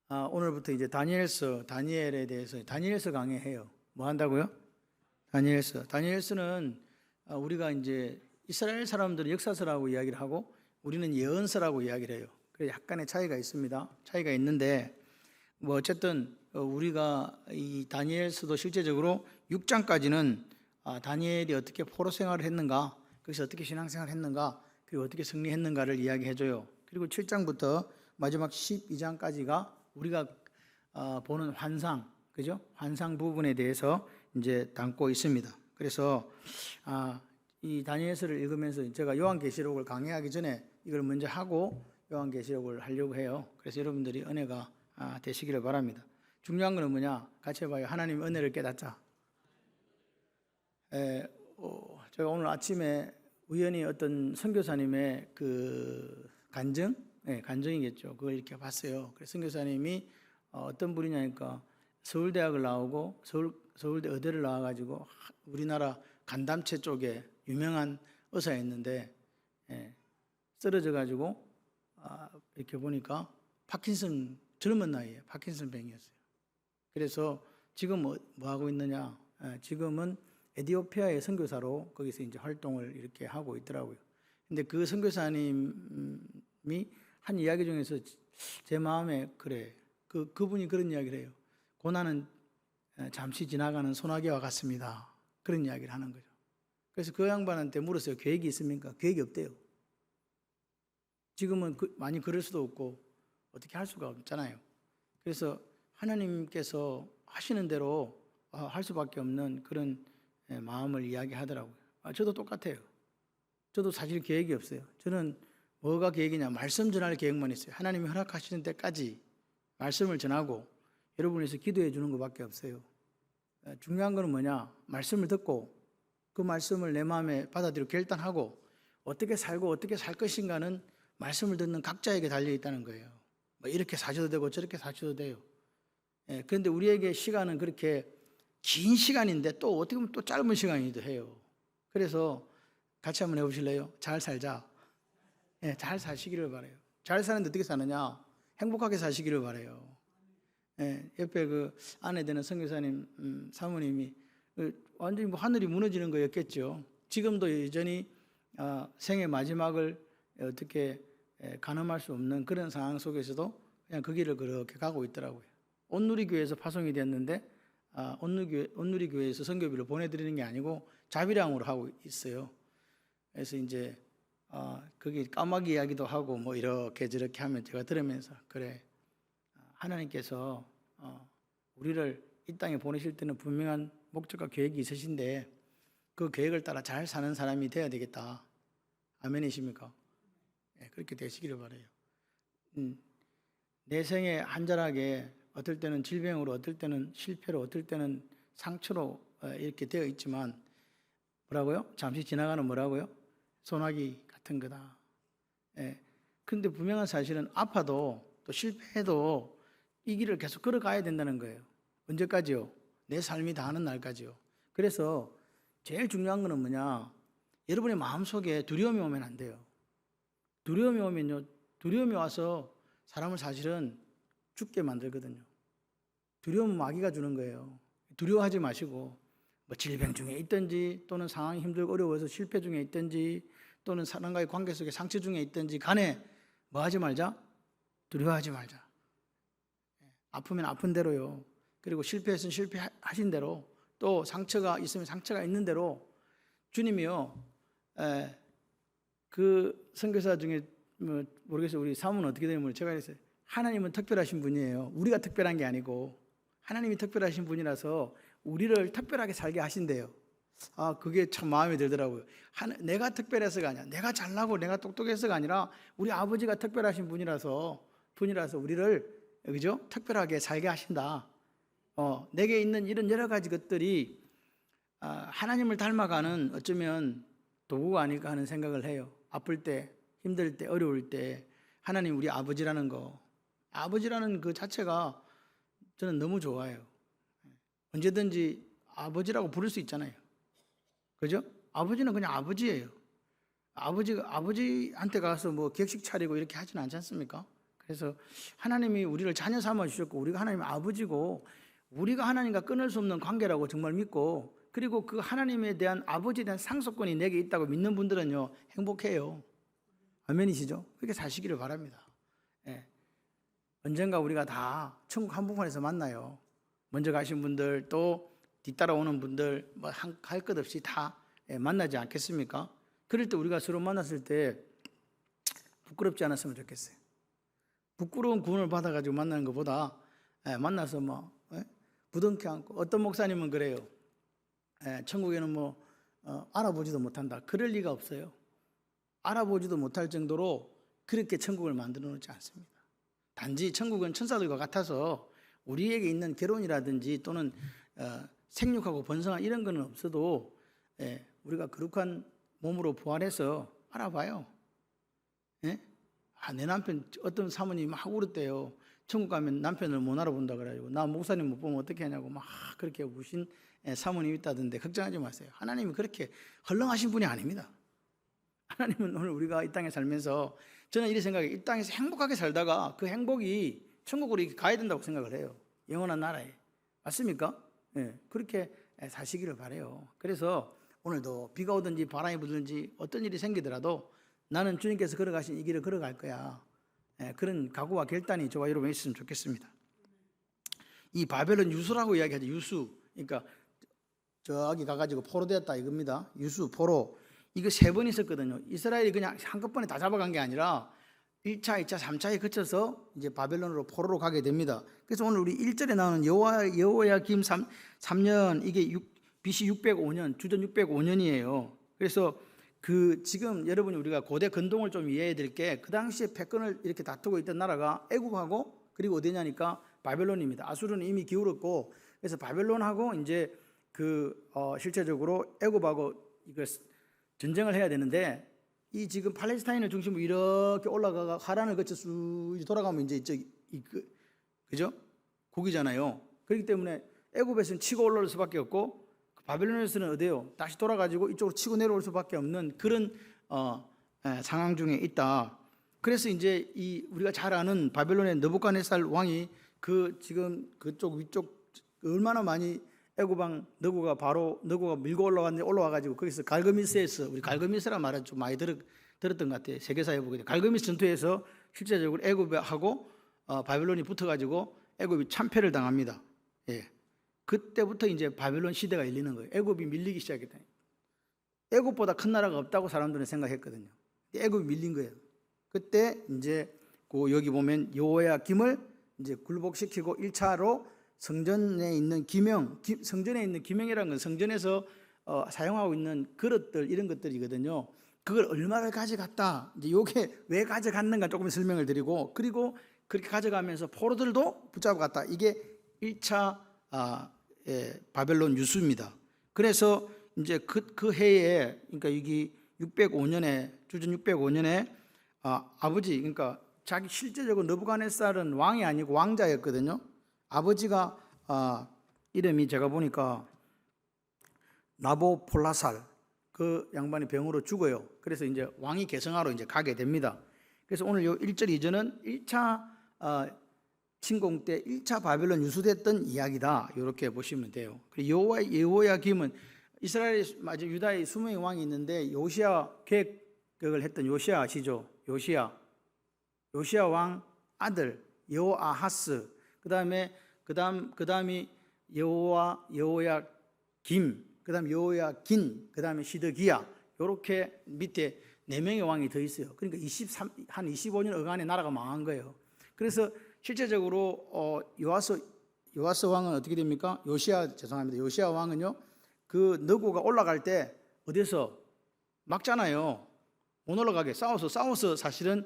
오늘부터 이제 다니엘에 대해서 다니엘서 강의해요. 뭐 한다고요? 다니엘서는 우리가 이제 이스라엘 사람들은 역사서라고 이야기를 하고 우리는 예언서라고 이야기를 해요. 그래서 약간의 차이가 있습니다. 차이가 있는데 뭐 어쨌든 우리가 이 다니엘서도 실제적으로 6장까지는 다니엘이 어떻게 포로 생활을 했는가, 거기서 어떻게 신앙생활을 했는가, 그리고 어떻게 승리했는가를 이야기해줘요. 그리고 7장부터 마지막 12장까지가 우리가 보는 환상, 그죠? 환상 부분에 대해서 이제 담고 있습니다. 그래서 이 다니엘서를 읽으면서 제가 요한계시록을 강의하기 전에 이걸 먼저 하고 요한계시록을 하려고 해요. 그래서 여러분들이 은혜가 되시기를 바랍니다. 중요한 거는 뭐냐? 같이 해봐요. 하나님의 은혜를 깨닫자. 제가 오늘 아침에 우연히 어떤 선교사님의 그 간증이겠죠. 그걸 이렇게 봤어요. 그래서 선교사님이 어떤 분이냐니까 서울대학을 나오고 서울대 의대를 나와가지고 우리나라 간담체 쪽에 유명한 의사였는데 쓰러져가지고 이렇게 보니까 젊은 나이에 파킨슨 병이었어요. 그래서 지금 뭐 하고 있느냐? 지금은 에티오피아의 선교사로 거기서 이제 활동을 이렇게 하고 있더라고요. 근데 그 선교사님이 한 이야기 중에서 제 마음에 그래. 그분이 그런 이야기를 해요. 고난은 잠시 지나가는 소나기와 같습니다. 그런 이야기를 하는 거죠. 그래서 그 양반한테 물었어요. 계획이 있습니까? 계획이 없대요. 지금은 많이 그럴 수도 없고 어떻게 할 수가 없잖아요. 그래서 하나님께서 하시는 대로 할 수밖에 없는 그런 마음을 이야기하더라고요. 저도 똑같아요. 저도 사실 계획이 없어요. 저는 뭐가 계획이냐? 말씀 전할 계획만 있어요. 하나님이 허락하시는 때까지 말씀을 전하고 여러분에서 기도해 주는 것밖에 없어요. 중요한 건 뭐냐? 말씀을 듣고 그 말씀을 내 마음에 받아들이고 결단하고 어떻게 살고 어떻게 살 것인가는 말씀을 듣는 각자에게 달려 있다는 거예요. 뭐 이렇게 사셔도 되고 저렇게 사셔도 돼요. 그런데 우리에게 시간은 그렇게 긴 시간인데 또 어떻게 보면 또 짧은 시간이기도 해요. 그래서 같이 한번 해보실래요? 잘 살자. 잘 사시기를 바라요. 잘 사는데 어떻게 사느냐? 행복하게 사시기를 바라요. 옆에 그 아내 되는 선교사님 사모님이 완전히 뭐 하늘이 무너지는 거였겠죠. 지금도 여전히 생의 마지막을 어떻게 가늠할 수 없는 그런 상황 속에서도 그냥 그 길을 그렇게 가고 있더라고요. 온누리교회에서 파송이 됐는데 온누리교회에서 선교비를 보내드리는 게 아니고 자비량으로 하고 있어요. 그래서 이제 거기 까마귀 이야기도 하고 뭐 이렇게 저렇게 하면 제가 들으면서 그래, 하나님께서 우리를 이 땅에 보내실 때는 분명한 목적과 계획이 있으신데 그 계획을 따라 잘 사는 사람이 돼야 되겠다. 아멘이십니까? 그렇게 되시기를 바라요. 내 생에 한절하게 어떨 때는 질병으로, 어떨 때는 실패로, 어떨 때는 상처로 이렇게 되어 있지만 뭐라고요? 잠시 지나가는 뭐라고요? 소나기 같은 거다. 그런데 분명한 사실은 아파도 또 실패해도 이 길을 계속 걸어가야 된다는 거예요. 언제까지요? 내 삶이 다하는 날까지요. 그래서 제일 중요한 거는 뭐냐? 여러분의 마음속에 두려움이 오면 안 돼요. 두려움이 오면요, 두려움이 와서 사람을 사실은 죽게 만들거든요. 두려움은 마귀가 주는 거예요. 두려워하지 마시고 뭐 질병 중에 있든지 또는 상황이 힘들고 어려워서 실패 중에 있든지 또는 사람과의 관계 속에 상처 중에 있든지 간에 뭐 하지 말자? 두려워하지 말자. 아프면 아픈 대로요. 그리고 실패했으면 실패하신 대로 또 상처가 있으면 상처가 있는 대로 주님이요. 그 선교사 중에 뭐 모르겠어요. 우리 사모는 어떻게 되면 제가 그랬어요. 하나님은 특별하신 분이에요. 우리가 특별한 게 아니고 하나님이 특별하신 분이라서 우리를 특별하게 살게 하신대요. 그게 참 마음에 들더라고요. 내가 특별해서가 아니라 내가 잘나고 내가 똑똑해서가 아니라 우리 아버지가 특별하신 분이라서 우리를 그죠? 특별하게 살게 하신다. 내게 있는 이런 여러 가지 것들이 하나님을 닮아가는 어쩌면 도구가 아닐까 하는 생각을 해요. 아플 때, 힘들 때, 어려울 때 하나님 우리 아버지라는 거, 아버지라는 그 자체가 저는 너무 좋아요. 언제든지 아버지라고 부를 수 있잖아요. 그죠? 아버지는 그냥 아버지예요. 아버지한테 가서 뭐 격식 차리고 이렇게 하지는 않지 않습니까? 그래서 하나님이 우리를 자녀 삼아 주셨고 우리가 하나님의 아버지고 우리가 하나님과 끊을 수 없는 관계라고 정말 믿고 그리고 그 하나님에 대한 아버지에 대한 상속권이 내게 있다고 믿는 분들은요 행복해요. 아멘이시죠? 그렇게 사시기를 바랍니다. 예. 언젠가 우리가 다 천국 한복판에서 만나요. 먼저 가신 분들 또 뒤따라오는 분들 뭐 할 것 없이 다 만나지 않겠습니까? 그럴 때 우리가 서로 만났을 때 부끄럽지 않았으면 좋겠어요. 부끄러운 구원을 받아가지고 만나는 것보다 만나서 뭐 부둥켜 안고 어떤 목사님은 그래요. 천국에는 뭐 알아보지도 못한다. 그럴 리가 없어요. 알아보지도 못할 정도로 그렇게 천국을 만들어 놓지 않습니다. 단지 천국은 천사들과 같아서 우리에게 있는 결혼이라든지 또는 생육하고 번성한 이런 거는 없어도 우리가 거룩한 몸으로 부활해서 알아봐요. 예? 내 남편 어떤 사모님이 막 울었대요. 천국 가면 남편을 못 알아본다 그래가지고 나 목사님 못 보면 어떻게 하냐고 막 그렇게 우신 사모님이 있다던데 걱정하지 마세요. 하나님이 그렇게 헐렁하신 분이 아닙니다. 하나님은 오늘 우리가 이 땅에 살면서 저는 이렇게 생각해요. 이 땅에서 행복하게 살다가 그 행복이 천국으로 가야 된다고 생각을 해요. 영원한 나라에. 맞습니까? 네, 그렇게 사시기를 바라요. 그래서 오늘도 비가 오든지 바람이 불든지 어떤 일이 생기더라도 나는 주님께서 걸어가신 이 길을 걸어갈 거야. 그런 각오와 결단이 저와 여러분이 있으면 좋겠습니다. 이 바벨론 유수라고 이야기하죠. 유수. 그러니까 저기 가가지고 포로되었다 이겁니다. 유수, 포로. 이거 3번 있었거든요. 이스라엘이 그냥 한꺼번에 다 잡아간 게 아니라 1차, 2차, 3차에 거쳐서 이제 바벨론으로 포로로 가게 됩니다. 그래서 오늘 우리 1절에 나오는 여호야김 3년 이게 BC 605년, 주전 605년이에요. 그래서 그 지금 여러분이 우리가 고대 근동을 좀 이해해 드릴 게 그 당시에 패권을 이렇게 다투고 있던 나라가 애굽하고 그리고 어디냐니까 바벨론입니다. 아수르는 이미 기울었고 그래서 바벨론하고 이제 실제적으로 애굽하고 이거 전쟁을 해야 되는데 이 지금 팔레스타인을 중심으로 이렇게 올라가가 하란을 거쳐 쭉 돌아가면 이제 그죠? 거기잖아요. 그렇기 때문에 애굽에서는 치고 올라올 수밖에 없고 바벨론에서는 어디요? 다시 돌아가지고 이쪽으로 치고 내려올 수밖에 없는 그런 상황 중에 있다. 그래서 이제 우리가 잘 아는 바벨론의 느부갓네살 왕이 지금 그쪽 위쪽 얼마나 많이 애굽왕 너고가 밀고 올라와가지고 거기서 갈그미스에서 우리 갈그미스라 말은 좀 많이 들었던 것 같아요. 세계사에 보게 돼. 갈그미스 전투에서 실제적으로 애굽하고 바벨론이 붙어가지고 애굽이 참패를 당합니다. 예. 그때부터 이제 바벨론 시대가 열리는 거예요. 애굽이 밀리기 시작했다. 애굽보다 큰 나라가 없다고 사람들은 생각했거든요. 애굽이 밀린 거예요. 그때 이제 여기 보면 여호야김을 이제 굴복시키고 1차로 성전에 있는 성전에 있는 기명이라는 건 성전에서 사용하고 있는 그릇들 이런 것들이거든요. 그걸 얼마를 가져갔다. 이제 요게 왜 가져갔는가 조금 설명을 드리고 그리고 그렇게 가져가면서 포로들도 붙잡아갔다. 이게 1차 바벨론 유수입니다. 그래서 이제 그 해에 그러니까 여기 605년에 주전 605년에 아버지 그러니까 자기 실제적으로 느부갓네살은 왕이 아니고 왕자였거든요. 아버지가 이름이 제가 보니까 나보폴라살 그 양반이 병으로 죽어요. 그래서 이제 왕이 계승하러 이제 가게 됩니다. 그래서 오늘 요 1절 2절은 1차 침공 때 1차 바벨론 유수됐던 이야기다. 이렇게 보시면 돼요. 그리고 여호야김은 이스라엘 유다의 20명의 왕이 있는데 요시야 계획을 했던 요시야 아시죠? 요시야 왕 아들 여호아하스 그다음이 여호야김 그다음 여호야긴 그다음에 시드기야 이렇게 밑에 4명의 왕이 더 있어요. 그러니까 한 25년 어간에 나라가 망한 거예요. 그래서 실제적으로 요아스 왕은 어떻게 됩니까? 요시야 왕은요 그 너고가 올라갈 때 어디서 막잖아요. 못 올라가게 싸워서 사실은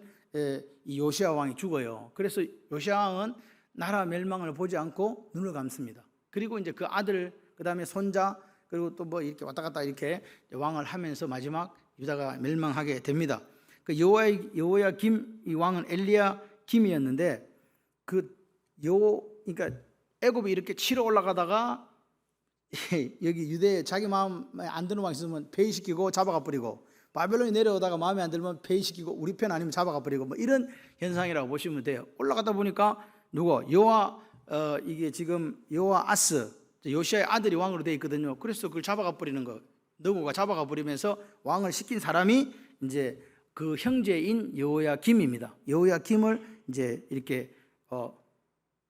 이 요시야 왕이 죽어요. 그래서 요시야 왕은 나라 멸망을 보지 않고 눈을 감습니다. 그리고 이제 그 아들 그다음에 손자 그리고 또 뭐 이렇게 왔다 갔다 이렇게 왕을 하면서 마지막 유다가 멸망하게 됩니다. 그 여호야김 이 왕은 엘리야김이었는데 그러니까 애굽이 이렇게 치러 올라가다가 여기 유대에 자기 마음에 안 드는 왕 있으면 폐위시키고 잡아가 버리고 바벨론이 내려오다가 마음에 안 들면 폐위시키고 우리 편 아니면 잡아가 버리고 뭐 이런 현상이라고 보시면 돼요. 올라가다 보니까 누구 이게 지금 여호아스 요시아의 아들이 왕으로 되어 있거든요. 그래서 그걸 잡아가 버리는 거, 너고가 잡아가 버리면서 왕을 시킨 사람이 이제 그 형제인 여호야김입니다. 여호야김을 이제 이렇게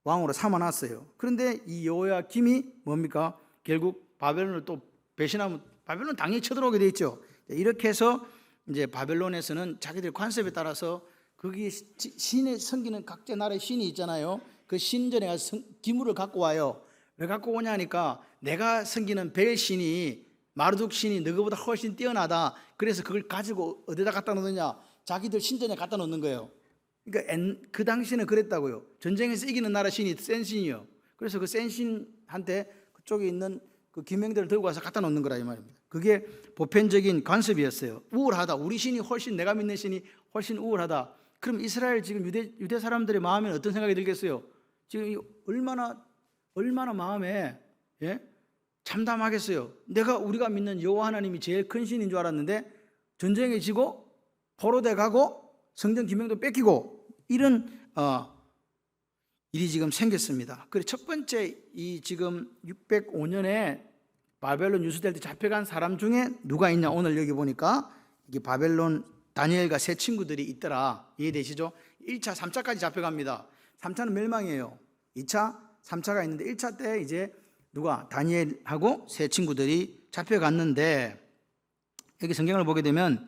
왕으로 삼아놨어요. 그런데 이 여호야김이 뭡니까? 결국 바벨론을 또 배신하면 바벨론 당연히 쳐들어오게 돼 있죠. 이렇게 해서 이제 바벨론에서는 자기들 관습에 따라서 거기 신의 섬기는 각자 나라의 신이 있잖아요. 그 신전에 가서 기물을 갖고 와요. 왜 갖고 오냐 하니까 내가 섬기는 벨 신이 마르둑 신이 너희보다 훨씬 뛰어나다. 그래서 그걸 가지고 어디다 갖다 놓느냐? 자기들 신전에 갖다 놓는 거예요. 그러니까 그 당시에는 그랬다고요. 전쟁에서 이기는 나라 신이 센 신이요. 그래서 그 센 신한테 그쪽에 있는 그 기명들을 들고 와서 갖다 놓는 거라 이 말입니다. 그게 보편적인 관습이었어요. 우월하다. 우리 신이 훨씬, 내가 믿는 신이 훨씬 우월하다. 그럼 이스라엘 지금 유대 사람들의 마음에는 어떤 생각이 들겠어요? 지금 얼마나 마음에 참담하겠어요. 우리가 믿는 여호와 하나님이 제일 큰 신인 줄 알았는데 전쟁에 지고 포로돼 가고 성전 기명도 뺏기고 이런 일이 지금 생겼습니다. 그래서 첫 번째 이 지금 605년에 바벨론 유수될 때 잡혀간 사람 중에 누가 있냐? 오늘 여기 보니까 이게 바벨론 다니엘과 세 친구들이 있더라. 이해되시죠? 1차, 3차까지 잡혀갑니다. 3차는 멸망이에요. 2차, 3차가 있는데 1차 때 이제 다니엘하고 세 친구들이 잡혀갔는데 여기 성경을 보게 되면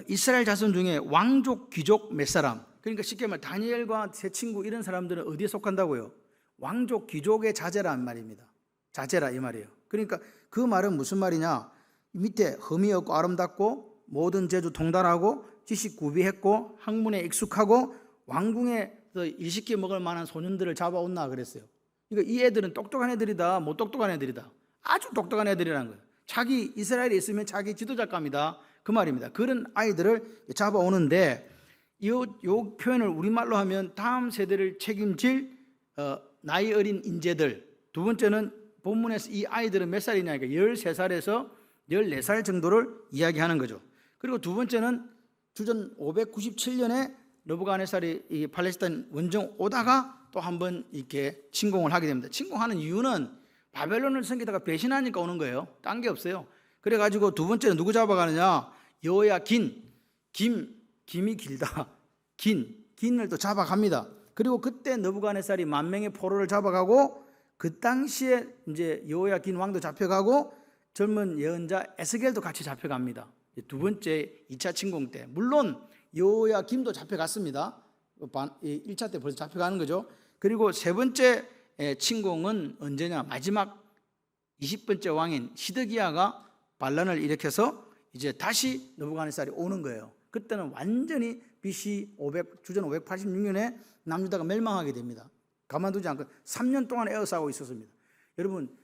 이스라엘 자손 중에 왕족, 귀족 몇 사람, 그러니까 쉽게 말해 다니엘과 세 친구 이런 사람들은 어디에 속한다고요? 왕족, 귀족의 자제란 말입니다. 자제라 이 말이에요. 그러니까 그 말은 무슨 말이냐? 밑에 흠이 없고 아름답고 모든 재주 통달하고 지식 구비했고 학문에 익숙하고 왕궁에서 일식기 먹을 만한 소년들을 잡아온나 그랬어요. 그러니까 이 애들은 똑똑한 애들이다, 못 똑똑한 애들이다. 아주 똑똑한 애들이라는 거예요. 자기 이스라엘에 있으면 자기 지도자감이다 그 말입니다. 그런 아이들을 잡아오는데 이 표현을 우리말로 하면 다음 세대를 책임질 나이 어린 인재들. 두 번째는 본문에서 이 아이들은 몇 살이냐, 그러니까 13살에서 14살 정도를 이야기하는 거죠. 그리고 두 번째는 주전 597년에 느부갓네살이 이 팔레스타인 원정 오다가 또 한 번 이렇게 침공을 하게 됩니다. 침공하는 이유는 바벨론을 섬기다가 배신하니까 오는 거예요. 딴 게 없어요. 그래가지고 두 번째는 누구 잡아가느냐? 여호야긴, 김이 길다. 긴을 또 잡아갑니다. 그리고 그때 느부갓네살이 10,000명의 포로를 잡아가고 그 당시에 이제 여호야긴 왕도 잡혀가고 젊은 예언자 에스겔도 같이 잡혀갑니다. 두 번째 2차 침공 때 물론 여호야김도 잡혀갔습니다. 1차 때 벌써 잡혀가는 거죠. 그리고 세 번째 침공은 언제냐? 마지막 20번째 왕인 시드기야가 반란을 일으켜서 이제 다시 느부갓네살이 오는 거예요. 그때는 완전히 BC 주전 586년에 남유다가 멸망하게 됩니다. 가만두지 않고 3년 동안 에워싸고 있었습니다. 여러분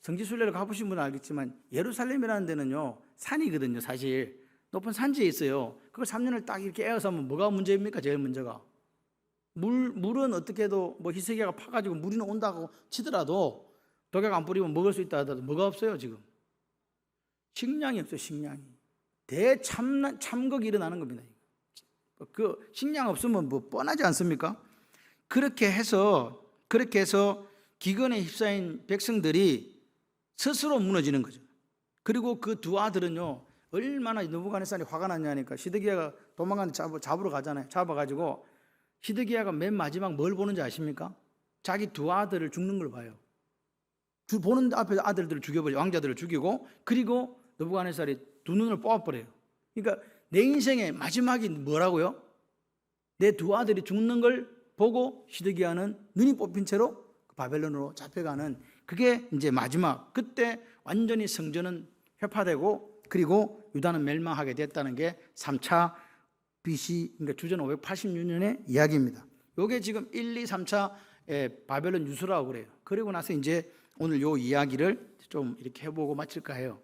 성지순례를 가보신 분은 알겠지만 예루살렘이라는 데는요 산이거든요. 사실 높은 산지에 있어요. 그걸 3년을 딱 이렇게 에워싸면 뭐가 문제입니까? 제일 문제가 물은 어떻게 해도 뭐 히스기야가 파가지고 물이 온다고 치더라도 독약 안 뿌리면 먹을 수 있다 하더라도 뭐가 없어요. 지금 식량이 없어요. 식량이 대참극이 일어나는 겁니다. 그 식량 없으면 뭐 뻔하지 않습니까? 그렇게 해서 기근에 휩싸인 백성들이 스스로 무너지는 거죠. 그리고 그 두 아들은요 얼마나 느부갓네살이 화가 났냐니까 시드기야가 도망가는데 잡으러 가잖아요. 잡아가지고 시드기야가 맨 마지막 뭘 보는지 아십니까? 자기 두 아들을 죽는 걸 봐요. 보는 앞에 아들들을 죽여버려요. 왕자들을 죽이고 그리고 느부갓네살이 두 눈을 뽑아버려요. 그러니까 내 인생의 마지막이 뭐라고요? 내 두 아들이 죽는 걸 보고 시드기야는 눈이 뽑힌 채로 바벨론으로 잡혀가는 그게 이제 마지막. 그때 완전히 성전은 회파되고 그리고 유다는 멸망하게 됐다는 게 3차 BC 그러니까 주전 586년의 이야기입니다. 이게 지금 1, 2, 3차의 바벨론 유수라고 그래요. 그리고 나서 이제 오늘 요 이야기를 좀 이렇게 해보고 마칠까 해요.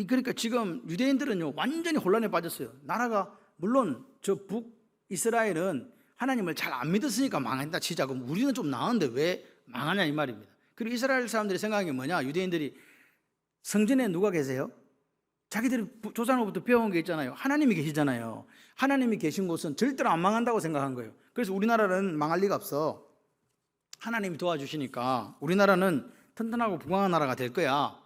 그러니까 지금 유대인들은요 완전히 혼란에 빠졌어요. 나라가 물론 저 북이스라엘은 하나님을 잘 안 믿었으니까 망한다 치자. 그럼 우리는 좀 나은데 왜 망하냐 이 말입니다. 그리고 이스라엘 사람들의 생각이 뭐냐? 유대인들이 성전에 누가 계세요? 자기들이 조상으로부터 배운 게 있잖아요. 하나님이 계시잖아요. 하나님이 계신 곳은 절대로 안 망한다고 생각한 거예요. 그래서 우리나라는 망할 리가 없어. 하나님이 도와주시니까 우리나라는 튼튼하고 부강한 나라가 될 거야.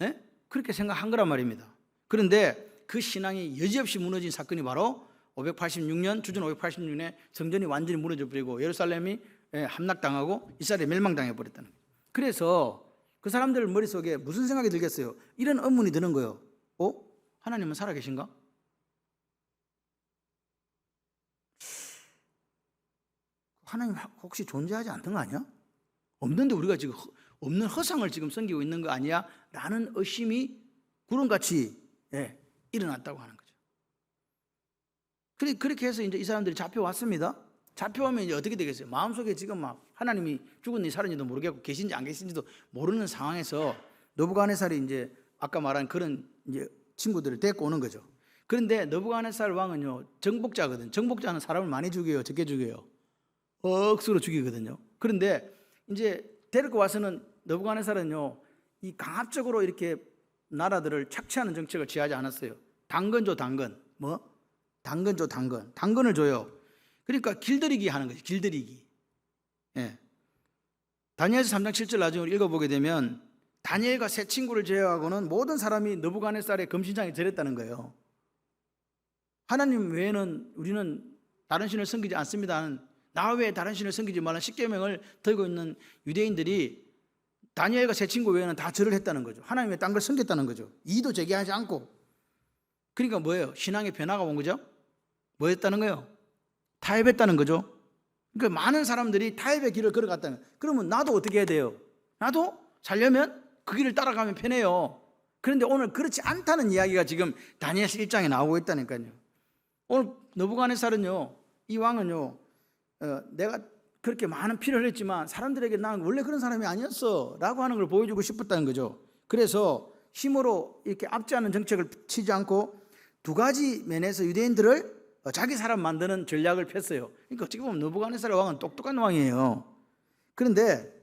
예? 그렇게 생각한 거란 말입니다. 그런데 그 신앙이 여지없이 무너진 사건이 바로 586년, 주전 586년에 성전이 완전히 무너져 버리고 예루살렘이 함락당하고 이스라엘이 멸망당해 버렸다는 거예요. 그래서 그 사람들 머릿속에 무슨 생각이 들겠어요? 이런 의문이 드는 거예요. 하나님은 살아계신가? 하나님 혹시 존재하지 않던 거 아니야? 없는데 우리가 지금 없는 허상을 지금 섬기고 있는 거 아니야? 라는 의심이 구름같이 일어났다고 하는 거죠. 그렇게 해서 이제 이 사람들이 잡혀왔습니다. 잡혀오면 이제 어떻게 되겠어요? 마음속에 지금 막 하나님이 죽은지 살았는지도 모르겠고 계신지 안 계신지도 모르는 상황에서 느부갓네살이 이제 아까 말한 그런 이제 친구들을 데리고 오는 거죠. 그런데 느부갓네살 왕은요 정복자거든. 정복자는 사람을 많이 죽여요, 적게 죽여요? 억수로 죽이거든요. 그런데 이제 데리고 와서는 느부갓네살은요 이 강압적으로 이렇게 나라들을 착취하는 정책을 취하지 않았어요. 당근 줘, 당근. 당근 줘, 당근. 당근을 줘요. 그러니까 길들이기 하는 거죠. 길들이기. 다니엘서 3장 7절 나중에 읽어보게 되면 다니엘과 세 친구를 제외하고는 모든 사람이 느부갓네살의 금신상에 절했다는 거예요. 하나님 외에는 우리는 다른 신을 섬기지 않습니다. 나 외에 다른 신을 섬기지 말라는 십계명을 들고 있는 유대인들이 다니엘과 세 친구 외에는 다 절을 했다는 거죠. 하나님 외에 딴 걸 섬겼다는 거죠. 이의도 제기하지 않고. 그러니까 뭐예요? 신앙의 변화가 온 거죠. 뭐였다는 거예요? 타협했다는 거죠. 그러니까 많은 사람들이 타협의 길을 걸어갔다는 거예요. 그러면 나도 어떻게 해야 돼요? 나도 살려면 그 길을 따라가면 편해요. 그런데 오늘 그렇지 않다는 이야기가 지금 다니엘서 1장에 나오고 있다니까요. 오늘 느부갓네살은요, 이 왕은요, 내가 그렇게 많은 피를 흘렸지만 사람들에게 나는 원래 그런 사람이 아니었어 라고 하는 걸 보여주고 싶었다는 거죠. 그래서 힘으로 이렇게 압제하는 정책을 치지 않고 두 가지 면에서 유대인들을 자기 사람 만드는 전략을 폈어요. 그러니까 어떻게 보면 느부갓네살 왕은 똑똑한 왕이에요. 그런데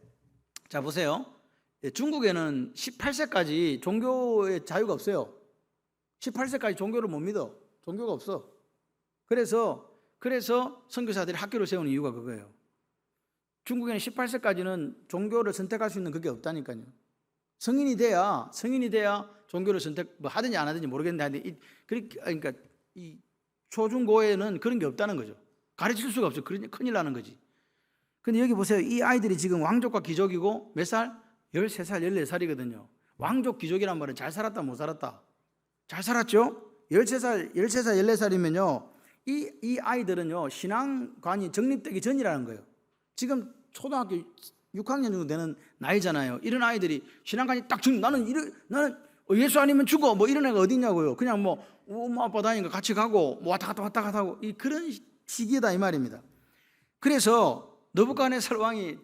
자 보세요. 중국에는 18세까지 종교의 자유가 없어요. 18세까지 종교를 못 믿어. 종교가 없어. 그래서 선교사들이 학교를 세우는 이유가 그거예요. 중국에는 18세까지는 종교를 선택할 수 있는 그게 없다니까요. 성인이 돼야 종교를 하든지 안 하든지 모르겠는데, 그러니까 이 초중고에는 그런 게 없다는 거죠. 가르칠 수가 없어요. 그러니 큰일 나는 거지. 근데 여기 보세요. 이 아이들이 지금 왕족과 귀족이고 몇 살? 13살, 14살이거든요. 왕족, 귀족이란 말은 잘 살았다, 못 살았다? 잘 살았죠? 13살, 14살이면요. 이 아이들은요, 신앙관이 정립되기 전이라는 거예요. 지금 초등학교 6학년 정도 되는 나이잖아요. 이런 아이들이 신앙관이 딱 나는 예수 아니면 죽어. 뭐 이런 애가 어디 있냐고요. 그냥 뭐 엄마 아빠 다니니까 같이 가고 뭐 왔다 갔다 하고 그런 시기다 이 말입니다. 그래서 느부갓네살 왕이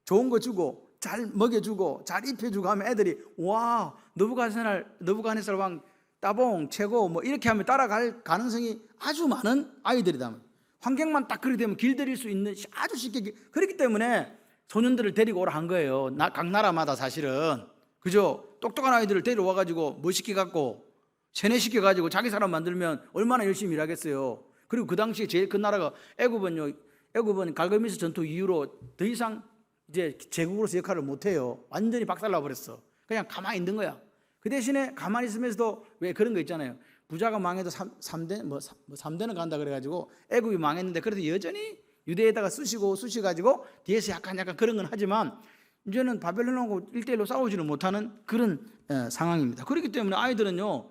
좋은 거 주고 잘 먹여주고 잘 입혀주고 하면 애들이 와 느부갓네살 왕 따봉 최고 뭐 이렇게 하면 따라갈 가능성이 아주 많은 아이들이다. 환경만 딱 그렇게 되면 길들일 수 있는 아주 쉽게. 그렇기 때문에 소년들을 데리고 오라 한 거예요. 각 나라마다 사실은. 그죠? 똑똑한 아이들을 데려와가지고 뭐 시켜갖고 세뇌시켜가지고 자기 사람 만들면 얼마나 열심히 일하겠어요. 그리고 그 당시에 제일 큰 나라가 애굽은 갈그미스 전투 이후로 더 이상 이제 제국으로서 역할을 못해요. 완전히 박살나 버렸어. 그냥 가만히 있는 거야. 그 대신에 가만히 있으면서도 왜 그런 거 있잖아요. 부자가 망해도 3대는 간다 그래가지고 애굽이 망했는데 그래도 여전히 유대에다가 쑤시가지고 뒤에서 약간 그런 건 하지만 이제는 바벨론하고 1대1로 싸우지는 못하는 그런 상황입니다. 그렇기 때문에 아이들은요,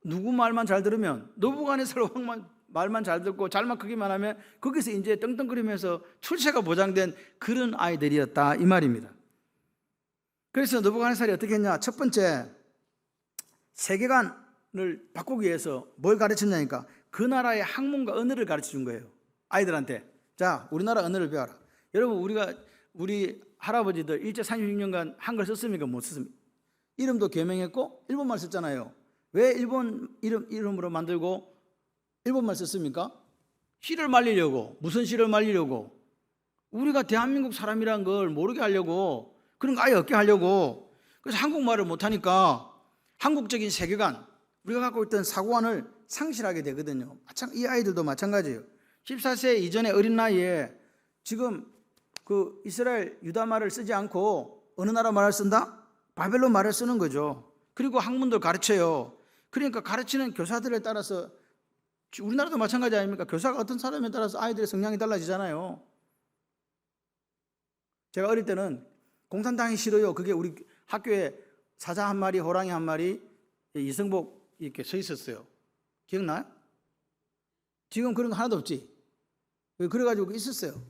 누구 말만 잘 들으면, 느부갓네살 왕만 말만 잘 듣고 잘만 크기만 하면 거기서 이제 떵떵거리면서 출세가 보장된 그런 아이들이었다 이 말입니다. 그래서 느부갓네살이 어떻게 했냐? 첫 번째, 세계관을 바꾸기 위해서 뭘 가르쳤냐니까 그 나라의 학문과 언어를 가르쳐 준 거예요. 아이들한테. 자, 우리나라 언어를 배워라. 여러분, 우리 할아버지들 일제 36년간 한글 썼습니까? 못 썼습니까? 이름도 개명했고 일본말 썼잖아요. 왜 일본 이름으로 만들고 일본말 썼습니까? 씨를 말리려고. 무슨 씨를 말리려고? 우리가 대한민국 사람이란 걸 모르게 하려고. 그런 거 아예 없게 하려고. 그래서 한국말을 못하니까 한국적인 세계관, 우리가 갖고 있던 사고관을 상실하게 되거든요. 이 아이들도 마찬가지예요. 14세 이전의 어린 나이에 지금 그 이스라엘 유다 말을 쓰지 않고 어느 나라 말을 쓴다? 바벨론 말을 쓰는 거죠. 그리고 학문도 가르쳐요. 그러니까 가르치는 교사들에 따라서, 우리나라도 마찬가지 아닙니까? 교사가 어떤 사람에 따라서 아이들의 성향이 달라지잖아요. 제가 어릴 때는 공산당이 싫어요. 그게 우리 학교에 사자 한 마리, 호랑이 한 마리, 이승복 이렇게 서 있었어요. 기억나요? 지금 그런 거 하나도 없지. 그래가지고 있었어요.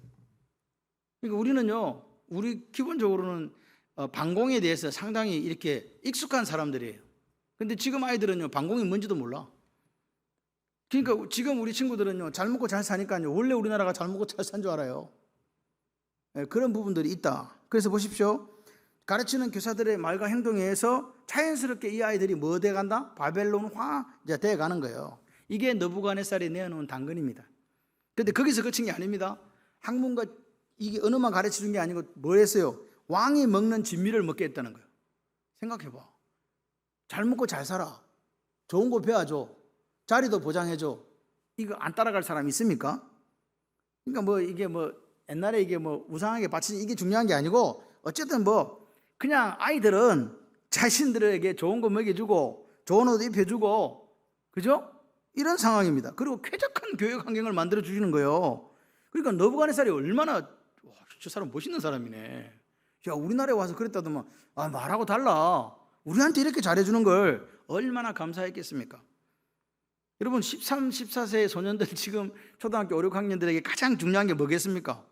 그러니까 우리는요, 우리 기본적으로는 반공에 대해서 상당히 이렇게 익숙한 사람들이에요. 근데 지금 아이들은요, 반공이 뭔지도 몰라. 그러니까 지금 우리 친구들은요, 잘 먹고 잘 사니까요, 원래 우리나라가 잘 먹고 잘 산 줄 알아요. 그런 부분들이 있다. 그래서 보십시오. 가르치는 교사들의 말과 행동에 의해서 자연스럽게 이 아이들이 뭐 돼간다? 바벨론화 이제 돼가는 거예요. 이게 느부갓네살이 내어놓은 당근입니다. 그런데 거기서 그친 게 아닙니다. 학문과 이게 언어만 가르쳐 준 게 아니고 뭘 했어요? 왕이 먹는 진미를 먹게 했다는 거예요. 생각해봐. 잘 먹고 잘 살아. 좋은 거 배워줘. 자리도 보장해줘. 이거 안 따라갈 사람이 있습니까? 그러니까 뭐 이게 뭐 옛날에 이게 뭐 우상하게 바치는 이게 중요한 게 아니고, 어쨌든 뭐 그냥 아이들은 자신들에게 좋은 거 먹여주고 좋은 옷 입혀주고, 그죠? 이런 상황입니다. 그리고 쾌적한 교육 환경을 만들어 주시는 거예요. 그러니까 느부갓네살이 얼마나, 와, 저 사람 멋있는 사람이네. 야, 우리나라에 와서 그랬다더만, 아, 말하고 달라. 우리한테 이렇게 잘해주는 걸 얼마나 감사했겠습니까? 여러분, 13, 14세 소년들, 지금 초등학교 5, 6학년들에게 가장 중요한 게 뭐겠습니까?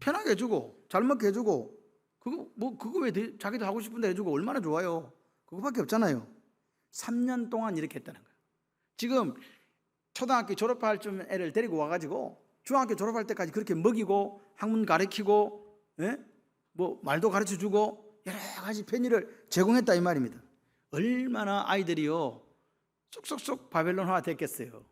편하게 해주고 잘 먹게 해주고, 그거 왜 자기도 하고 싶은데 해주고, 얼마나 좋아요. 그거밖에 없잖아요. 3년 동안 이렇게 했다는 거예요. 지금 초등학교 졸업할 쯤 애를 데리고 와가지고 중학교 졸업할 때까지 그렇게 먹이고 학문 가르치고, 뭐 말도 가르쳐주고 여러 가지 편의를 제공했다 이 말입니다. 얼마나 아이들이요 쏙쏙쏙 바벨론화 됐겠어요.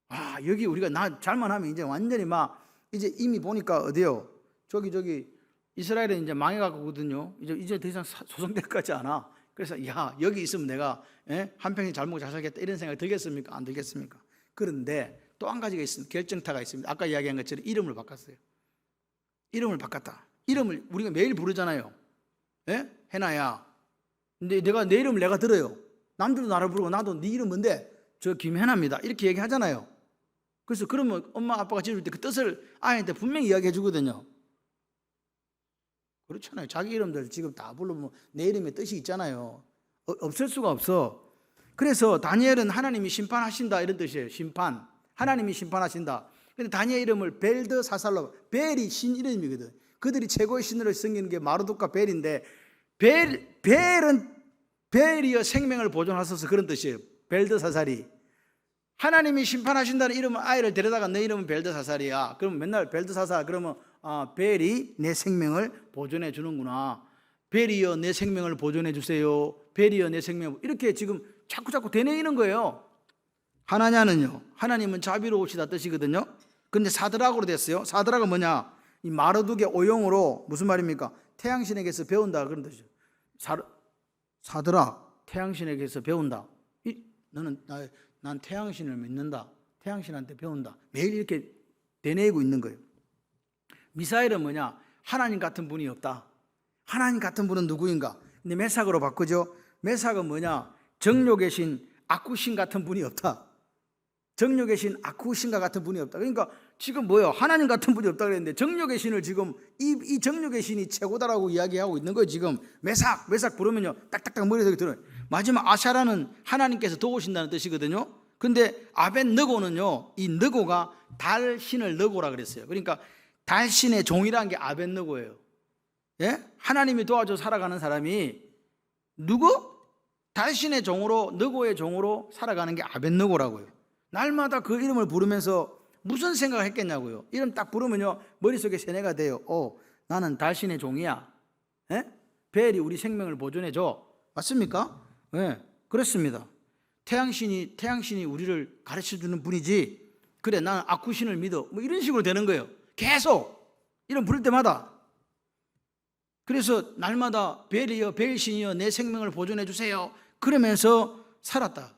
아, 여기 우리가 잘만 하면 이제 완전히 막, 이제 이미 보니까 어디요? 저기 이스라엘은 이제 망해가거든요. 이제 더 이상 소송될 것 같지 않아. 그래서 야, 여기 있으면 내가 한평생 잘 먹고 잘 살겠다 이런 생각이 들겠습니까? 안 들겠습니까? 그런데 또 한 가지가 있습니다. 결정타가 있습니다. 아까 이야기한 것처럼 이름을 바꿨어요. 이름을 바꿨다. 이름을 우리가 매일 부르잖아요. 해나야. 근데 내 이름을 내가 들어요. 남들도 나를 부르고 나도 네 이름 뭔데? 저 김해나입니다. 이렇게 얘기하잖아요. 그래서 그러면 엄마 아빠가 지을 때 그 뜻을 아이한테 분명히 이야기해 주거든요. 그렇잖아요. 자기 이름들 지금 다 불러보면 내 이름에 뜻이 있잖아요. 없을 수가 없어. 그래서 다니엘은 하나님이 심판하신다 이런 뜻이에요. 심판. 하나님이 심판하신다. 근데 다니엘 이름을 벨드사살로, 벨이 신 이름이거든. 그들이 최고의 신으로 섬기는 게 마르둑과 벨인데, 벨은 벨이여 생명을 보존하소서 그런 뜻이에요. 벨드사살이. 하나님이 심판하신다는 이름은 아이를 데려다가 내 이름은 벨드사살이야. 그러면 맨날 벨드사살 그러면 벨이 내 생명을 보존해 주는구나. 벨이여 내 생명을 보존해 주세요. 벨이여 내 생명. 이렇게 지금 자꾸 되뇌이는 거예요. 하나냐는요, 하나님은 자비로우시다 뜻이거든요. 근데 사드락으로 됐어요. 사드락은 뭐냐? 이 마르둑의 오용으로 무슨 말입니까? 태양신에게서 배운다 그런 뜻이죠. 사드락, 태양신에게서 배운다. 난 태양신을 믿는다. 태양신한테 배운다. 매일 이렇게 되뇌이고 있는 거예요. 미사엘은 뭐냐? 하나님 같은 분이 없다. 하나님 같은 분은 누구인가? 근데 메삭으로 바꾸죠. 메삭은 뭐냐? 정욕의 신 아쿠신 같은 분이 없다. 정욕의 신 아쿠신과 같은 분이 없다. 그러니까 지금 뭐예요? 하나님 같은 분이 없다 그랬는데 정욕의 신을 지금 이 정욕의 신이 최고다라고 이야기하고 있는 거예요. 지금 메삭 부르면요 딱딱딱 머리속에 들어요. 마지막 아샤라는 하나님께서 도우신다는 뜻이거든요. 근데 아벤느고는요, 이 느고가 달신을 느고라 그랬어요. 그러니까 달신의 종이라는 게 아벤느고예요. 하나님이 도와줘 살아가는 사람이 누구? 달신의 종으로, 느고의 종으로 살아가는 게 아벤느고라고요. 날마다 그 이름을 부르면서 무슨 생각을 했겠냐고요. 이름 딱 부르면요 머릿속에 세뇌가 돼요. 나는 달신의 종이야. 벨이 우리 생명을 보존해줘. 맞습니까? 그렇습니다. 태양신이 우리를 가르쳐주는 분이지. 그래, 나는 아쿠신을 믿어. 뭐 이런 식으로 되는 거예요. 계속 이름 부를 때마다. 그래서 날마다 벨이여 벨신이여 내 생명을 보존해 주세요. 그러면서 살았다.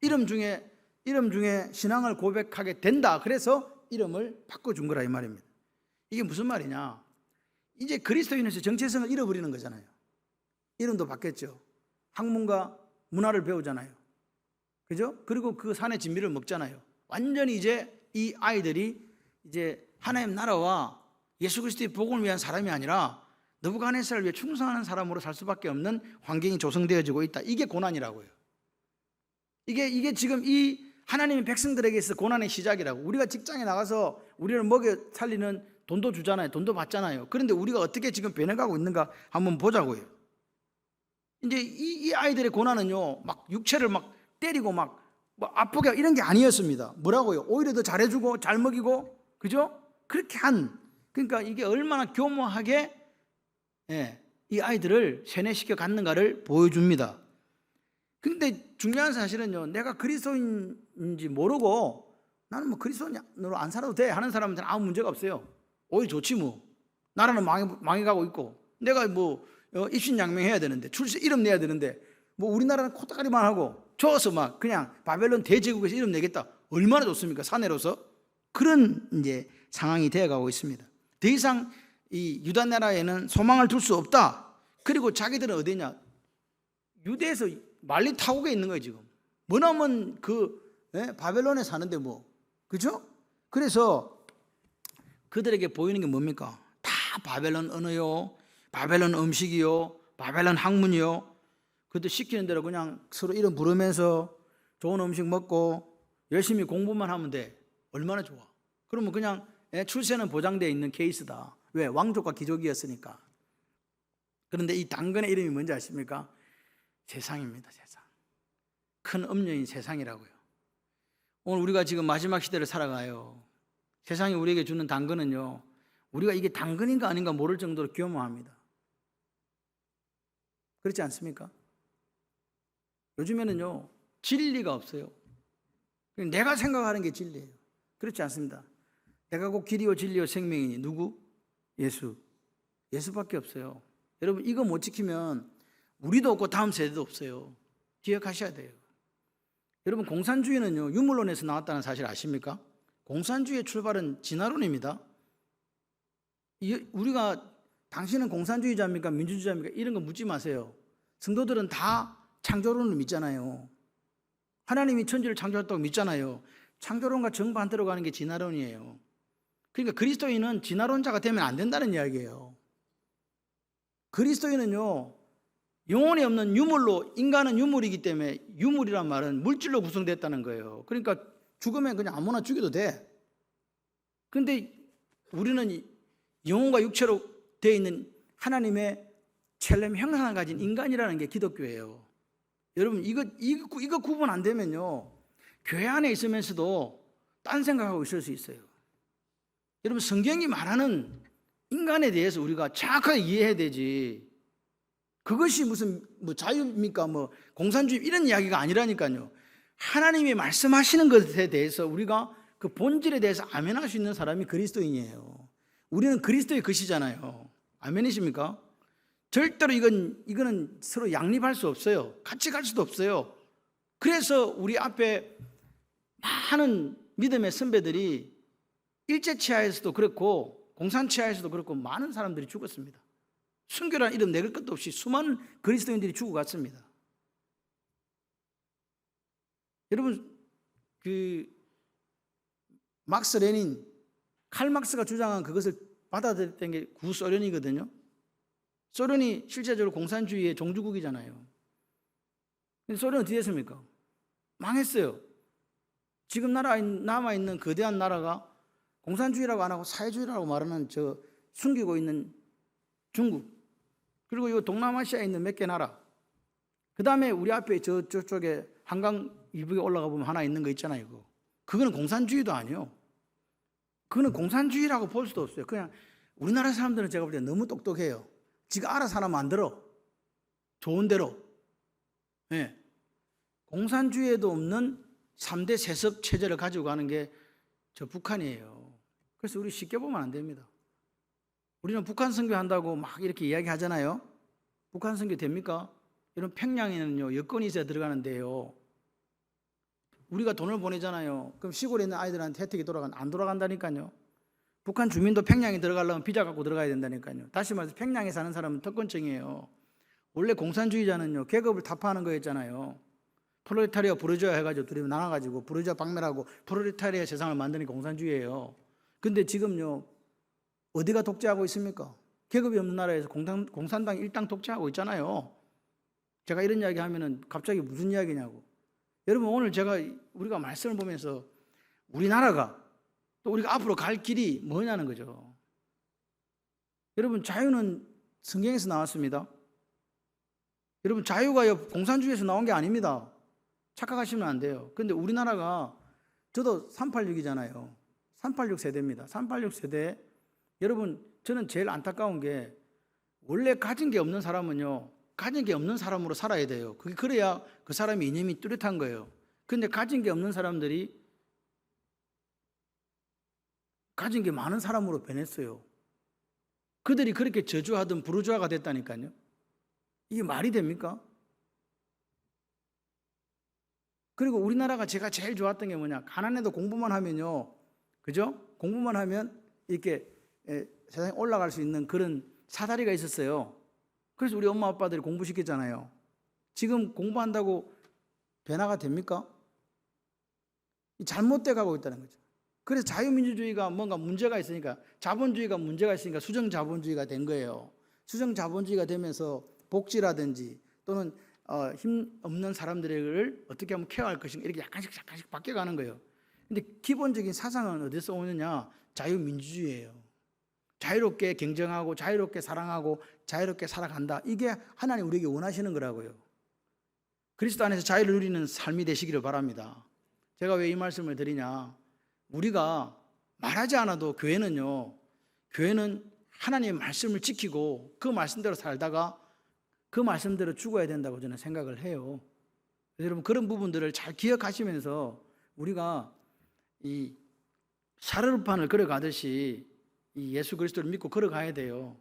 이름 중에 신앙을 고백하게 된다. 그래서 이름을 바꿔준 거라 이 말입니다. 이게 무슨 말이냐? 이제 그리스도인에서 정체성을 잃어버리는 거잖아요. 이름도 바뀌었죠. 학문과 문화를 배우잖아요. 그죠? 그리고 그 산의 진미를 먹잖아요. 완전히 이제 이 아이들이 이제 하나님 나라와 예수 그리스도의 복음을 위한 사람이 아니라 느부갓네살을 위해 충성하는 사람으로 살 수밖에 없는 환경이 조성되어지고 있다. 이게 고난이라고요. 이게 지금 이 하나님의 백성들에게 있어 고난의 시작이라고. 우리가 직장에 나가서 우리를 먹여 살리는 돈도 주잖아요. 돈도 받잖아요. 그런데 우리가 어떻게 지금 변해가고 있는가 한번 보자고요. 이제 이 아이들의 고난은요, 막 육체를 막 때리고 막 뭐 아프게 이런 게 아니었습니다. 뭐라고요? 오히려 더 잘해주고 잘 먹이고, 그죠? 그렇게 그러니까 이게 얼마나 교묘하게 이 아이들을 세뇌시켜 갔는가를 보여줍니다. 근데 중요한 사실은요, 내가 그리스도인인지 모르고 나는 뭐 그리스도인으로 안 살아도 돼 하는 사람들은 아무 문제가 없어요. 오히려 좋지 뭐. 나라는 망해가고 있고, 내가 뭐 입신양명해야 되는데, 이름 내야 되는데, 뭐 우리나라는 코딱가리만 하고 줘서 막 그냥 바벨론 대제국에서 이름 내겠다. 얼마나 좋습니까? 사내로서. 그런 이제 상황이 되어가고 있습니다. 더 이상 이 유다 나라에는 소망을 둘 수 없다. 그리고 자기들은 어디냐? 유대에서 말리 타국에 있는 거예요 지금. 머나먼 바벨론에 사는데 뭐, 그죠? 그래서 그들에게 보이는 게 뭡니까? 다 바벨론 언어요, 바벨론 음식이요, 바벨론 학문이요. 그들 시키는 대로 그냥 서로 이름 부르면서 좋은 음식 먹고 열심히 공부만 하면 돼. 얼마나 좋아. 그러면 그냥 출세는 보장되어 있는 케이스다. 왜? 왕족과 귀족이었으니까. 그런데 이 당근의 이름이 뭔지 아십니까? 세상입니다. 세상. 큰 음녀인 세상이라고요. 오늘 우리가 지금 마지막 시대를 살아가요. 세상이 우리에게 주는 당근은요, 우리가 이게 당근인가 아닌가 모를 정도로 교묘합니다. 그렇지 않습니까? 요즘에는요, 진리가 없어요. 내가 생각하는 게 진리예요. 그렇지 않습니다. 내가 곧 길이요 진리요 생명이니 누구? 예수. 예수밖에 없어요. 여러분 이거 못 지키면 우리도 없고 다음 세대도 없어요. 기억하셔야 돼요. 여러분 공산주의는요, 유물론에서 나왔다는 사실 아십니까? 공산주의의 출발은 진화론입니다. 우리가 당신은 공산주의자입니까? 민주주의자입니까? 이런 거 묻지 마세요. 성도들은 다 창조론을 믿잖아요. 하나님이 천지를 창조했다고 믿잖아요. 창조론과 정반대로 가는 게 진화론이에요. 그러니까 그리스도인은 진화론자가 되면 안 된다는 이야기예요. 그리스도인은요, 영혼이 없는 유물로, 인간은 유물이기 때문에 유물이란 말은 물질로 구성됐다는 거예요. 그러니까 죽으면 그냥 아무나 죽여도 돼. 그런데 우리는 영혼과 육체로 되어 있는 하나님의 첼렘 형상을 가진 인간이라는 게 기독교예요. 여러분 이거 구분 안 되면요, 교회 안에 있으면서도 딴 생각하고 있을 수 있어요. 여러분 성경이 말하는 인간에 대해서 우리가 정확하게 이해해야 되지. 그것이 무슨 뭐 자유입니까? 뭐 공산주의 이런 이야기가 아니라니까요. 하나님이 말씀하시는 것에 대해서 우리가 그 본질에 대해서 아멘할 수 있는 사람이 그리스도인이에요. 우리는 그리스도의 것이잖아요. 아멘이십니까? 절대로 이거는 서로 양립할 수 없어요. 같이 갈 수도 없어요. 그래서 우리 앞에 많은 믿음의 선배들이 일제치하에서도 그렇고 공산치하에서도 그렇고 많은 사람들이 죽었습니다. 순교라는 이름 내릴 것도 없이 수많은 그리스도인들이 죽어갔습니다. 여러분 막스 레닌, 칼 막스가 주장한 그것을 받아들였던 게 구소련이거든요. 소련이 실제적으로 공산주의의 종주국이잖아요. 근데 소련은 어떻게 됐습니까? 망했어요. 지금 남아있는 거대한 나라가 공산주의라고 안 하고 사회주의라고 말하는 숨기고 있는 중국, 그리고 이 동남아시아에 있는 몇 개 나라, 그 다음에 우리 앞에 저쪽에 한강 이북에 올라가 보면 하나 있는 거 있잖아요. 그거는 공산주의도 아니에요. 그거는 공산주의라고 볼 수도 없어요. 그냥 우리나라 사람들은 제가 볼 때 너무 똑똑해요. 지가 알아서 하나 만들어. 좋은 대로. 네. 공산주의에도 없는 3대 세습 체제를 가지고 가는 게 저 북한이에요. 그래서 우리 쉽게 보면 안 됩니다. 우리는 북한 선교한다고 막 이렇게 이야기하잖아요. 북한 선교 됩니까? 여러분 평양에는요 여권이 있어야 들어가는데요. 우리가 돈을 보내잖아요. 그럼 시골에 있는 아이들한테 혜택이 안 돌아간다니까요. 북한 주민도 평양에 들어가려면 비자 갖고 들어가야 된다니까요. 다시 말해서 평양에 사는 사람은 특권층이에요. 원래 공산주의자는요 계급을 타파하는 거였잖아요. 프롤레타리아 부르주아 해가지고 둘이 나눠가지고 부르주아 박멸하고 프롤레타리아 세상을 만드는 게 공산주의예요. 근데 지금요 어디가 독재하고 있습니까? 계급이 없는 나라에서 공산당 일당 독재하고 있잖아요. 제가 이런 이야기 하면은 갑자기 무슨 이야기냐고. 여러분 오늘 우리가 말씀을 보면서 우리나라가 또 우리가 앞으로 갈 길이 뭐냐는 거죠. 여러분 자유는 성경에서 나왔습니다. 여러분 자유가 공산주의에서 나온 게 아닙니다. 착각하시면 안 돼요. 근데 우리나라가 저도 386이잖아요. 386 세대입니다. 386 세대. 여러분 저는 제일 안타까운 게 원래 가진 게 없는 사람은요 가진 게 없는 사람으로 살아야 돼요. 그래야 그 사람이 이념이 뚜렷한 거예요. 근데 가진 게 없는 사람들이 가진 게 많은 사람으로 변했어요. 그들이 그렇게 저주하던 부르주아가 됐다니까요. 이게 말이 됩니까? 그리고 우리나라가 제가 제일 좋았던 게 뭐냐, 가난해도 공부만 하면요, 그죠? 공부만 하면 이렇게 세상에 올라갈 수 있는 그런 사다리가 있었어요. 그래서 우리 엄마 아빠들이 공부시켰잖아요. 지금 공부한다고 변화가 됩니까? 잘못돼 가고 있다는 거죠. 그래서 자유민주주의가 뭔가 문제가 있으니까, 자본주의가 문제가 있으니까 수정자본주의가 된 거예요. 수정자본주의가 되면서 복지라든지 또는 힘 없는 사람들을 어떻게 하면 케어할 것인가 이렇게 약간씩 바뀌어가는 거예요. 근데 기본적인 사상은 어디서 오느냐? 자유민주주의예요. 자유롭게 경쟁하고 자유롭게 사랑하고 자유롭게 살아간다. 이게 하나님 우리에게 원하시는 거라고요. 그리스도 안에서 자유를 누리는 삶이 되시기를 바랍니다. 제가 왜 이 말씀을 드리냐? 우리가 말하지 않아도 교회는 하나님의 말씀을 지키고 그 말씀대로 살다가 그 말씀대로 죽어야 된다고 저는 생각을 해요. 여러분 그런 부분들을 잘 기억하시면서 우리가 이 사르르판을 걸어가듯이 이 예수 그리스도를 믿고 걸어가야 돼요.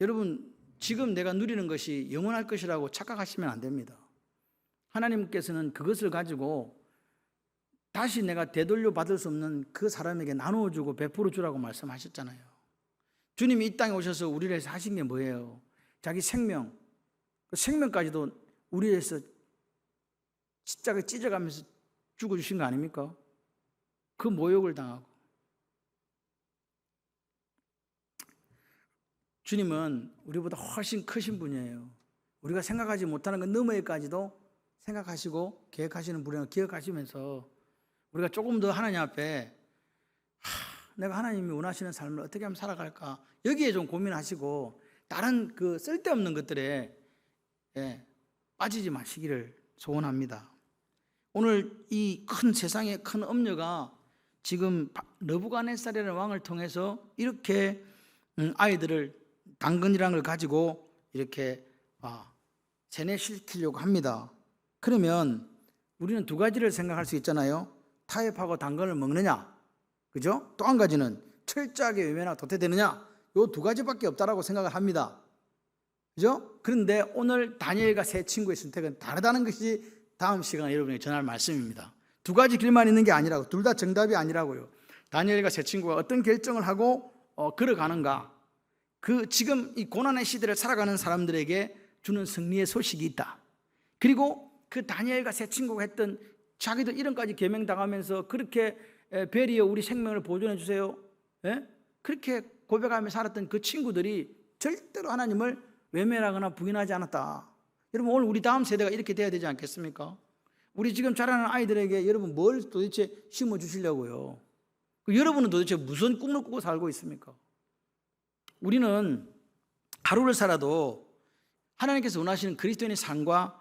여러분 지금 내가 누리는 것이 영원할 것이라고 착각하시면 안 됩니다. 하나님께서는 그것을 가지고 다시 내가 되돌려 받을 수 없는 그 사람에게 나누어주고 베풀어 주라고 말씀하셨잖아요. 주님이 이 땅에 오셔서 우리를 위해서 하신 게 뭐예요? 자기 생명, 그 생명까지도 우리를 위해서 십자가에 찢어가면서 죽어주신 거 아닙니까? 그 모욕을 당하고. 주님은 우리보다 훨씬 크신 분이에요. 우리가 생각하지 못하는 것 너머에까지도 생각하시고 계획하시는 분이라고 기억하시면서 우리가 조금 더 하나님 앞에 내가 하나님이 원하시는 삶을 어떻게 하면 살아갈까 여기에 좀 고민하시고 다른 그 쓸데없는 것들에 빠지지 마시기를 소원합니다. 오늘 이 큰 세상의 큰 엄려가 지금 느부갓네살이라는 왕을 통해서 이렇게 아이들을 당근이라는 걸 가지고 이렇게 세뇌시키려고 합니다. 그러면 우리는 두 가지를 생각할 수 있잖아요. 타협하고 당근을 먹느냐, 그죠? 또 한 가지는 철저하게 외면하고 도태되느냐. 이 두 가지밖에 없다라고 생각을 합니다. 그죠? 그런데 오늘 다니엘과 세 친구의 선택은 다르다는 것이 다음 시간에 여러분에게 전할 말씀입니다. 두 가지 길만 있는 게 아니라고, 둘 다 정답이 아니라고요. 다니엘과 세 친구가 어떤 결정을 하고 걸어가는가, 지금 이 고난의 시대를 살아가는 사람들에게 주는 승리의 소식이 있다. 그리고 그 다니엘과 세 친구가 했던 자기들 이름까지 계명당하면서 그렇게 베리어 우리 생명을 보존해 주세요, 그렇게 고백하며 살았던 그 친구들이 절대로 하나님을 외면하거나 부인하지 않았다. 여러분 오늘 우리 다음 세대가 이렇게 돼야 되지 않겠습니까? 우리 지금 자라는 아이들에게 여러분 뭘 도대체 심어주시려고요? 여러분은 도대체 무슨 꿈을 꾸고 살고 있습니까? 우리는 하루를 살아도 하나님께서 원하시는 그리스도인의 삶과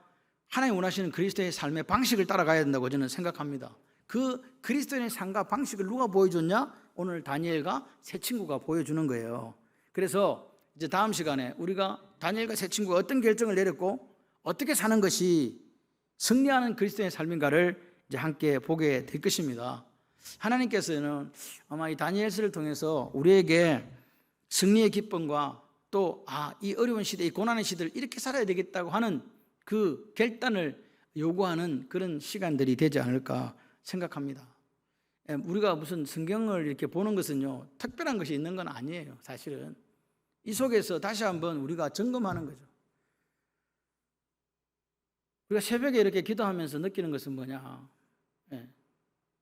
하나님 원하시는 그리스도의 삶의 방식을 따라가야 된다고 저는 생각합니다. 그 그리스도인의 삶과 방식을 누가 보여줬냐? 오늘 다니엘과 세 친구가 보여주는 거예요. 그래서 이제 다음 시간에 우리가 다니엘과 세 친구가 어떤 결정을 내렸고 어떻게 사는 것이 승리하는 그리스도인의 삶인가를 이제 함께 보게 될 것입니다. 하나님께서는 아마 이 다니엘서를 통해서 우리에게 승리의 기쁨과 또 이 어려운 시대, 이 고난의 시대를 이렇게 살아야 되겠다고 하는 그 결단을 요구하는 그런 시간들이 되지 않을까 생각합니다. 우리가 무슨 성경을 이렇게 보는 것은요, 특별한 것이 있는 건 아니에요. 사실은 이 속에서 다시 한번 우리가 점검하는 거죠. 우리가 새벽에 이렇게 기도하면서 느끼는 것은 뭐냐,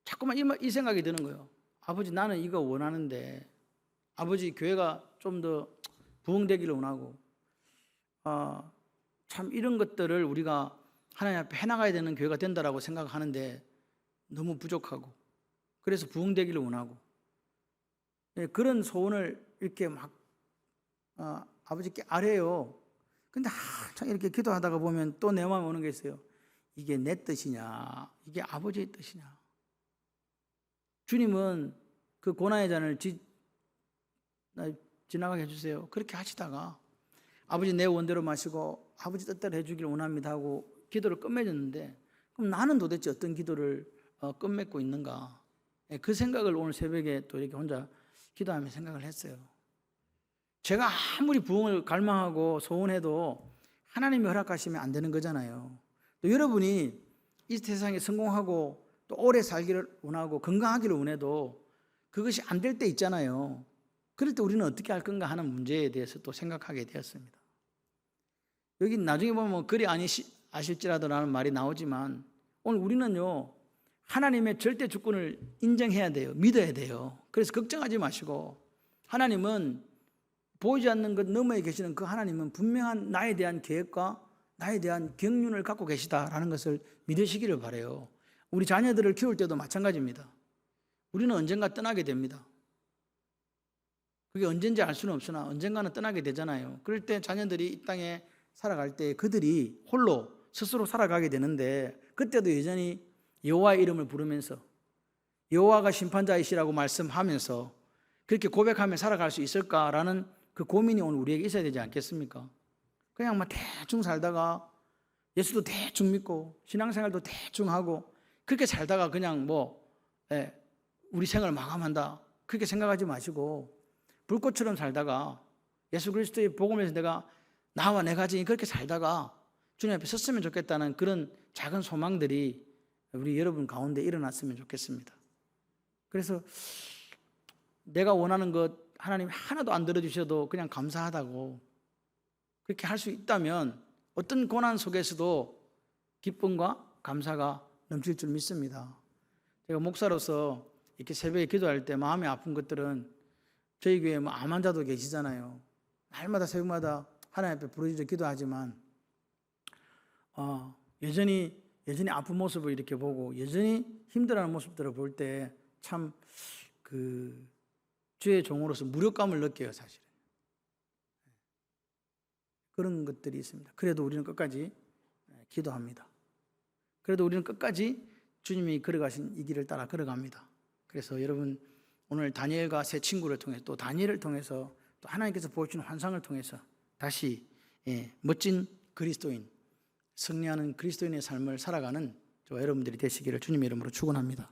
자꾸만 이 생각이 드는 거예요. 아버지, 나는 이거 원하는데, 아버지, 교회가 좀 더 부흥되기를 원하고, 참 이런 것들을 우리가 하나님 앞에 해나가야 되는 교회가 된다라고 생각하는데 너무 부족하고, 그래서 부흥되기를 원하고, 그런 소원을 이렇게 막 아버지께 아뢰요. 근데 한참 이렇게 기도하다가 보면 또 내 마음에 오는 게 있어요. 이게 내 뜻이냐, 이게 아버지의 뜻이냐. 주님은 그 고난의 잔을 지나가게 해주세요. 그렇게 하시다가 아버지 내 원대로 마시고 아버지 뜻대로 해주길 원합니다 하고 기도를 끝맺었는데, 그럼 나는 도대체 어떤 기도를 끝맺고 있는가. 그 생각을 오늘 새벽에 또 이렇게 혼자 기도하며 생각을 했어요. 제가 아무리 부흥을 갈망하고 소원해도 하나님이 허락하시면 안 되는 거잖아요. 또 여러분이 이 세상에 성공하고 또 오래 살기를 원하고 건강하기를 원해도 그것이 안 될 때 있잖아요. 그럴 때 우리는 어떻게 할 건가 하는 문제에 대해서 또 생각하게 되었습니다. 여기 나중에 보면 글이 아실지라도 라는 말이 나오지만, 오늘 우리는요, 하나님의 절대 주권을 인정해야 돼요. 믿어야 돼요. 그래서 걱정하지 마시고, 하나님은 보이지 않는 것 너머에 계시는 그 하나님은 분명한 나에 대한 계획과 나에 대한 경륜을 갖고 계시다라는 것을 믿으시기를 바라요. 우리 자녀들을 키울 때도 마찬가지입니다. 우리는 언젠가 떠나게 됩니다. 그게 언젠지 알 수는 없으나 언젠가는 떠나게 되잖아요. 그럴 때 자녀들이 이 땅에 살아갈 때 그들이 홀로 스스로 살아가게 되는데, 그때도 여전히 여호와의 이름을 부르면서 여호와가 심판자이시라고 말씀하면서 그렇게 고백하며 살아갈 수 있을까라는 그 고민이 오늘 우리에게 있어야 되지 않겠습니까? 그냥 막 대충 살다가 예수도 대충 믿고 신앙생활도 대충 하고 그렇게 살다가 그냥 우리 생을 마감한다, 그렇게 생각하지 마시고, 불꽃처럼 살다가 예수 그리스도의 복음에서 나와 내 가정이 그렇게 살다가 주님 앞에 섰으면 좋겠다는 그런 작은 소망들이 우리 여러분 가운데 일어났으면 좋겠습니다. 그래서 내가 원하는 것 하나님 하나도 안 들어주셔도 그냥 감사하다고 그렇게 할 수 있다면 어떤 고난 속에서도 기쁨과 감사가 넘칠 줄 믿습니다. 제가 목사로서 이렇게 새벽에 기도할 때 마음이 아픈 것들은, 저희 교회에 암 환자도 계시잖아요. 날마다 새벽마다 하나님 앞에 부르짖어 기도하지만 여전히 아픈 모습을 이렇게 보고 여전히 힘들어하는 모습들을 볼 때 참 주의 종으로서 무력감을 느껴요. 사실은 그런 것들이 있습니다. 그래도 우리는 끝까지 기도합니다. 그래도 우리는 끝까지 주님이 걸어가신 이 길을 따라 걸어갑니다. 그래서 여러분, 오늘 다니엘과 세 친구를 통해 또 다니엘을 통해서 또 하나님께서 보여주신 환상을 통해서 다시 멋진 그리스도인, 승리하는 그리스도인의 삶을 살아가는 저와 여러분들이 되시기를 주님의 이름으로 축원합니다.